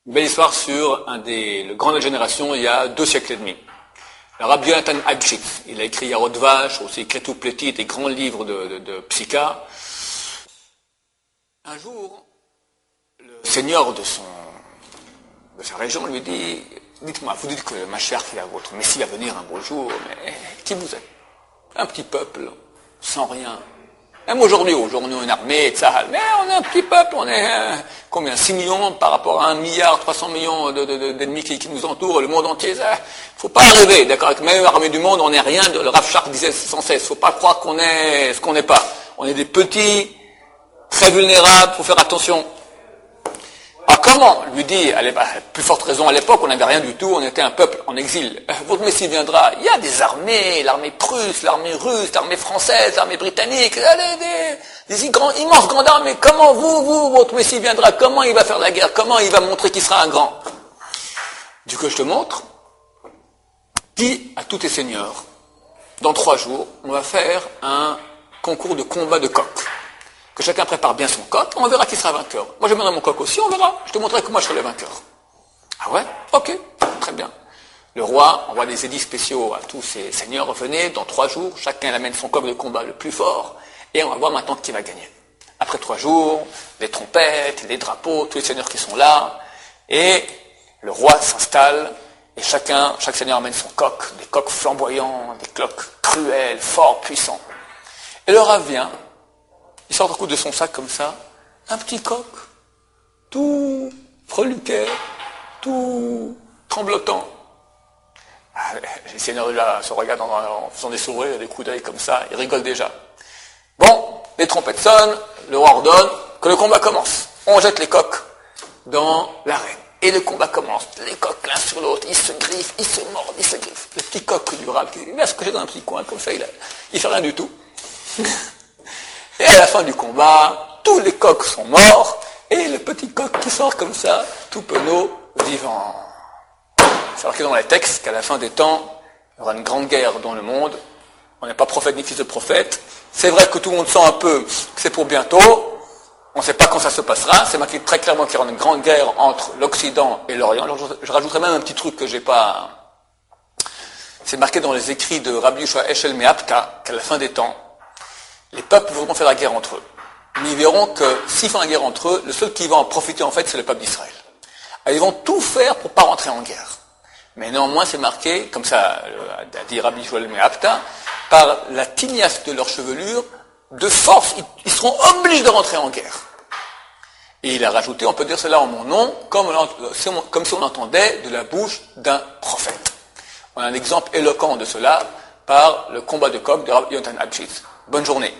Une belle histoire sur le grand de la génération il y a 2 siècles et demi. Le Rabbi Yonatan Abshitz, il a écrit Yarod Vache, aussi Kretou Pletit, des grands livres de psycha. Un jour, le seigneur de sa région lui dit, dites-moi, vous dites que le Mashiach, votre Messie va venir un beau jour, mais qui vous êtes? Un petit peuple, sans rien. Même aujourd'hui, on a une armée, etc. Mais on est un petit peuple, on est combien? 6 millions par rapport à 1 milliard 300 millions d'ennemis qui nous entourent, le monde entier. Faut pas rêver, d'accord? Avec même l'armée du monde, on n'est rien. Le Rav Shark disait sans cesse, faut pas croire qu'on est ce qu'on n'est pas. On est des petits, très vulnérables, faut faire attention. Alors comment? Lui dit, à plus forte raison à l'époque, on n'avait rien du tout, on était un peuple en exil. Votre Messie viendra, il y a des armées, l'armée prusse, l'armée russe, l'armée française, l'armée britannique, des immenses grandes armées. Comment votre Messie viendra? Comment il va faire la guerre? Comment il va montrer qu'il sera un grand? Du coup, je te montre. Dis à tous tes seigneurs, dans 3 jours, on va faire un concours de combat de coq. Que chacun prépare bien son coq, on verra qui sera vainqueur. Moi, je mènerai mon coq aussi, on verra. Je te montrerai que moi, je serai le vainqueur. Ah ouais? Ok, très bien. Le roi envoie des édits spéciaux à tous ses seigneurs. Venez, dans 3 jours, chacun amène son coq de combat le plus fort, et on va voir maintenant qui va gagner. Après 3 jours, les trompettes, les drapeaux, tous les seigneurs qui sont là, et le roi s'installe, et chaque seigneur amène son coq, des coqs flamboyants, des coqs cruels, forts, puissants. Et le roi vient, il sort un coup de son sac comme ça, un petit coq, tout freluquet, tout tremblotant. Les seigneurs là se regardent en faisant des sourires, des coups d'œil comme ça, ils rigolent déjà. Bon, les trompettes sonnent, le roi ordonne que le combat commence. On jette les coqs dans l'arène. Et le combat commence. Les coqs l'un sur l'autre, ils se griffent, ils se mordent, ils se griffent. Le petit coq du rab, il va se coucher dans un petit coin comme ça, il fait rien du tout. Et à la fin du combat, tous les coqs sont morts, et le petit coq qui sort comme ça, tout penaud, vivant. C'est marqué dans les textes qu'à la fin des temps, il y aura une grande guerre dans le monde. On n'est pas prophète ni fils de prophète. C'est vrai que tout le monde sent un peu que c'est pour bientôt. On ne sait pas quand ça se passera. C'est marqué très clairement qu'il y aura une grande guerre entre l'Occident et l'Orient. Alors je rajouterai même un petit truc que j'ai pas... C'est marqué dans les écrits de Rabbi Yoshua Eshel Meapta qu'à la fin des temps, les peuples vont faire la guerre entre eux. Mais ils verront que s'ils font la guerre entre eux, le seul qui va en profiter en fait, c'est le peuple d'Israël. Alors, ils vont tout faire pour pas rentrer en guerre. Mais néanmoins, c'est marqué, comme ça a dit Rabbi Joël Meapta, par la tignasse de leur chevelure, de force, ils seront obligés de rentrer en guerre. Et il a rajouté, on peut dire cela en mon nom, comme si on entendait de la bouche d'un prophète. On a un exemple éloquent de cela par le combat de coq de Rabbi Yonatan Abshitz. Bonne journée.